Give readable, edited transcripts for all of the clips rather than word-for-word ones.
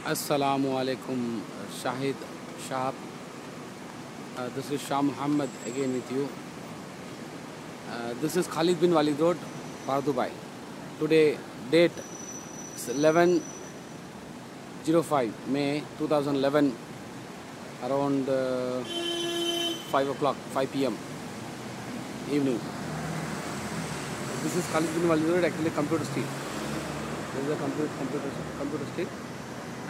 Assalamualaikum, Shahid Shahab. This is Shah Muhammad again with you. This is Khalid bin Walid Road, Pardubai. Today, date is 11/05 May 2011, around 5 o'clock, 5 p.m. evening. This is Khalid bin Walid Road, actually Computer Street. This is a computer street.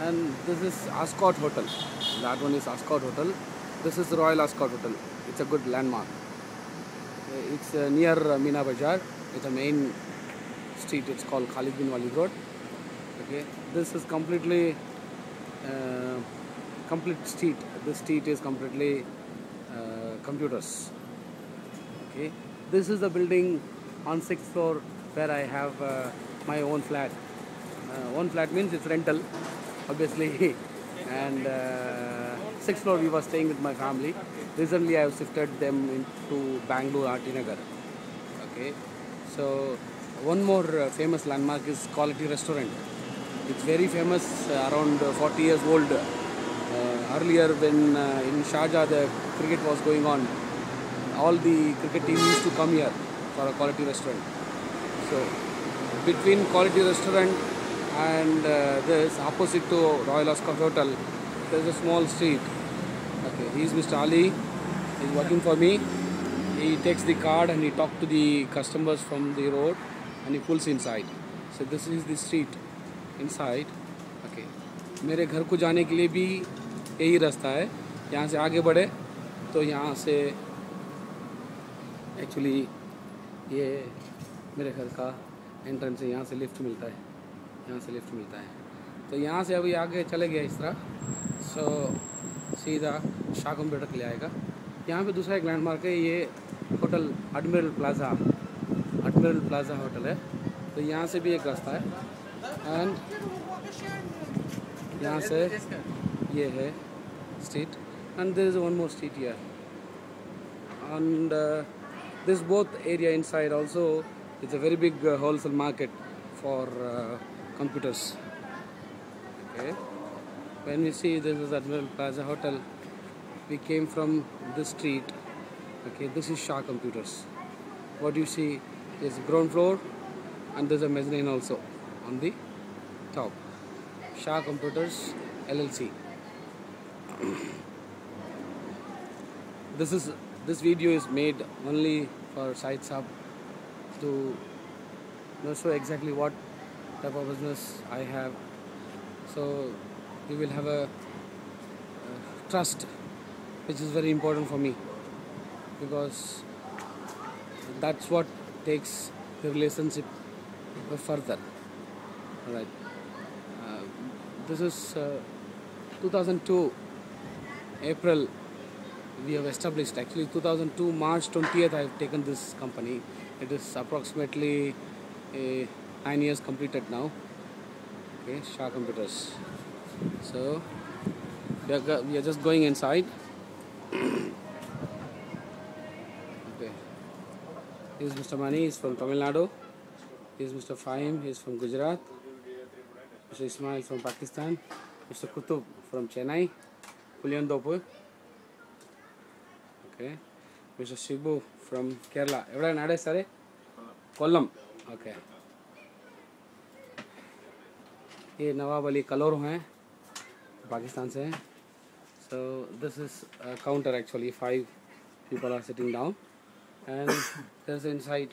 And this is Ascot Hotel. That one is Ascot Hotel. This is Royal Ascot Hotel. It's a good landmark. It's near Meena Bazaar. It's a main street. It's called Khalid bin Walid Road. Okay. This is completely complete street. This street is completely computers. Okay. This is the building on 6th floor where I have my own flat. Own flat means it's rental, obviously, and 6th floor we were staying with my family. Recently I have shifted them into Bangalore RT Nagar. Okay, so one more famous landmark is Quality Restaurant. It's very famous, around 40 years old. Earlier when in Sharjah the cricket was going on, all the cricket teams used to come here for a Quality Restaurant. So between Quality Restaurant and this, opposite to Royal Ascot Hotel, there is a small street. Okay, he is Mr. Ali. He is working for me. He takes the card and he talks to the customers from the road and he pulls inside. So this is the street inside. Okay, मेरे घर को जाने के लिए भी यही रास्ता है. यहाँ से आगे बढ़े तो यहाँ से एक्चुअली ये मेरे घर का एंट्रेंस है. यहाँ से लिफ्ट मिलता है. तो यहाँ से अभी आगे चले गया इस तरह, सो सीधा शाह कंप्यूटर के लिए आएगा. यहाँ पे दूसरा एक लैंडमार्क है, ये होटल एडमिरल प्लाजा होटल है. तो यहाँ से भी एक रास्ता है एंड यहाँ से ये है street and there is one more street here and this both area inside also it's a very big wholesale market for computers. Okay, when we see this is Admiral Plaza Hotel, we came from this street. Okay, this is Shah Computers. What you see is ground floor and there's a mezzanine also on the top. Shah Computers LLC. This video is made only for Syed Saab to show exactly what type of business I have, so you will have a trust, which is very important for me, because that's what takes the relationship further. All right. This is 2002 April we have established. Actually 2002 March 20th I have taken this company. It is approximately 9 years completed now. Okay, Shah Computers. So we are just going inside. Okay, here's Mr. Mani. He's from Tamil Nadu. Here's Mr. Fahim. He's from Gujarat. Mr. Ismail from Pakistan. Mr. Kutub from Chennai, Puliandopur. Okay, Mr. Shibu from Kerala. Evada nade sare? Kollam. Okay. ये नवाब अली कलोर हैं, पाकिस्तान से हैं. So this is a counter actually. 5 people are sitting down and there's inside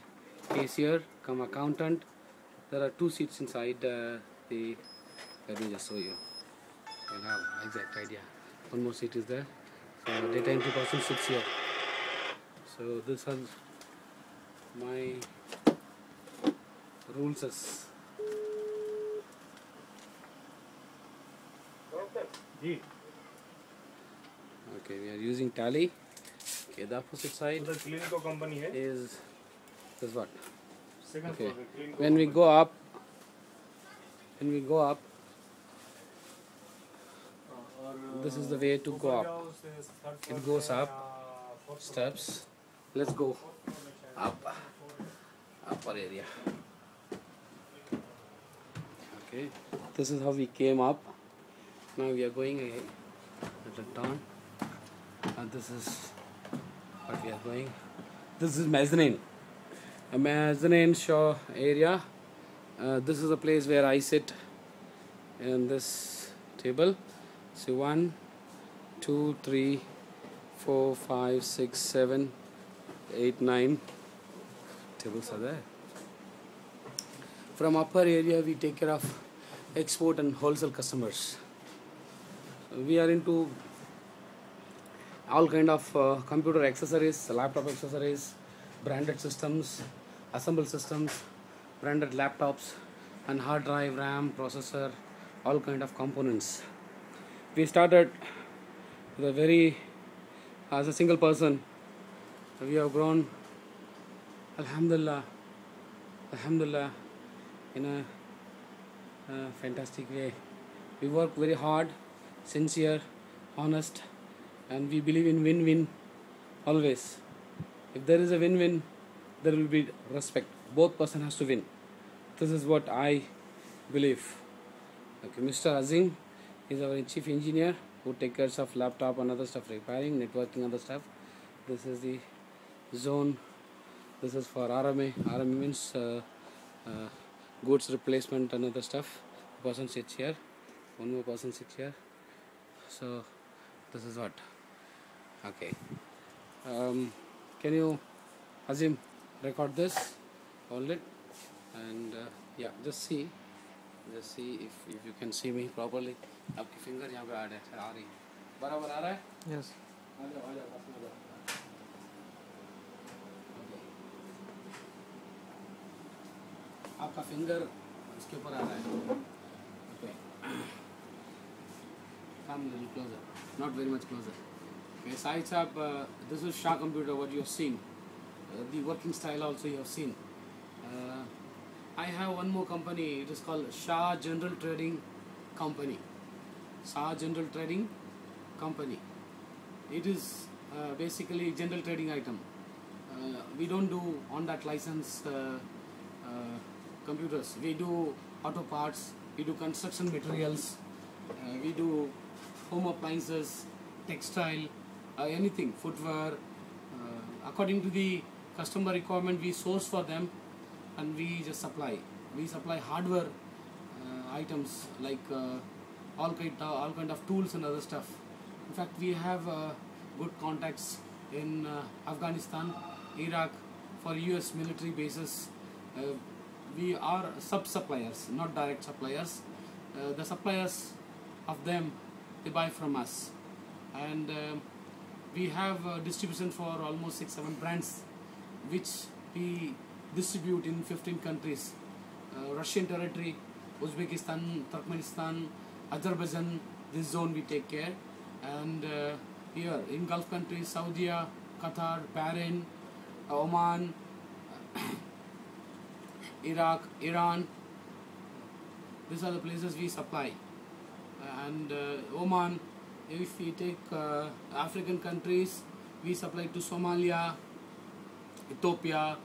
cashier come accountant. There are 2 seats inside let me just show you. You'll have exact idea. One more seat is there. So data entry person sits here. So this is my rules. Okay, we are using Tally. Okay, the opposite side is this what? Okay, when we go up, this is the way to go up. It goes up steps. Let's go up, upper area. Okay, this is how we came up. Now we are going at a turn, and this is what we are going. This is mezzanine, a mezzanine show area. This is a place where I sit in this table. So 1, 2, 3, 4, 5, 6, 7, 8, 9 tables are there. From upper area we take care of export and wholesale customers. We are into all kind of computer accessories, laptop accessories, branded systems, assembled systems, branded laptops, and hard drive, RAM, processor, all kind of components. We started with as a single person. We have grown, alhamdulillah, in a fantastic way. We work very hard, sincere, honest, and we believe in win-win always. If there is a win-win, there will be respect. Both person has to win. This is what I believe. Okay, Mr. Azim is our chief engineer who takes care of laptop and other stuff, repairing, networking, other stuff. This is the zone. This is for RMA. RMA means goods replacement and other stuff. A person sits here. One more person sits here. So this is what. Okay. Can you, Azim, record this? Hold it. And yeah, just see if you can see me properly. आपकी finger यहाँ पे आ रही है, बराबर आ रहा है? Yes. आ जाओ. आपका finger इसके ऊपर आ रहा है. Okay. Come a little closer, not very much closer. Okay, sides up. This is Shah Computer. What you have seen, the working style also you have seen. I have one more company. It is called Shah General Trading Company. Shah General Trading Company. It is basically general trading item. We don't do on that license computers. We do auto parts. We do construction materials. We do home appliances, textile, anything, footwear. According to the customer requirement, we source for them, and we just supply. We supply hardware items like all kind of tools and other stuff. In fact, we have good contacts in Afghanistan, Iraq, for US military bases. We are sub-suppliers, not direct suppliers. The suppliers of them, they buy from us, and we have distribution for almost 6-7 brands, which we distribute in 15 countries. Russian territory, Uzbekistan, Turkmenistan, Azerbaijan, this zone we take care. And here in Gulf countries, Saudi, Qatar, Bahrain, Oman, Iraq, Iran, these are the places we supply. And Oman, if we take African countries, we supply to Somalia, Ethiopia,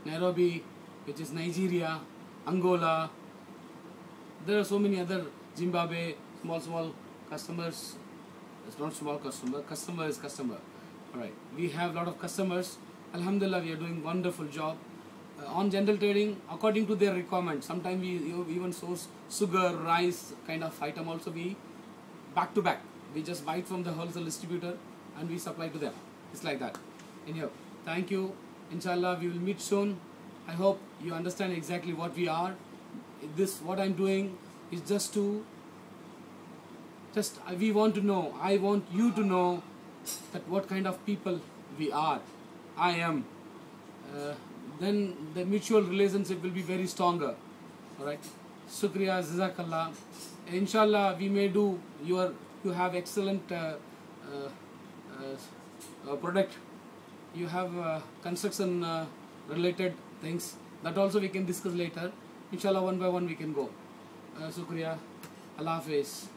Nairobi, which is Nigeria, Angola. There are so many other, Zimbabwe, small customers. It's not small customer, customer is customer. Alright, we have a lot of customers. Alhamdulillah, we are doing wonderful job. On general trading, according to their requirement. Sometimes we even source sugar, rice kind of item also. We back to back. We just buy it from the wholesale distributor and we supply to them. It's like that. Anyhow, thank you. Inshallah, we will meet soon. I hope you understand exactly what we are. What I'm doing is we want to know. I want you to know that what kind of people we are. I am. Then the mutual relationship will be very stronger. Alright. Shukriya, Jazakallah. Inshallah, we may do you have excellent product. You have construction related things. That also we can discuss later. Inshallah, one by one we can go. Shukriya. Allah Hafiz.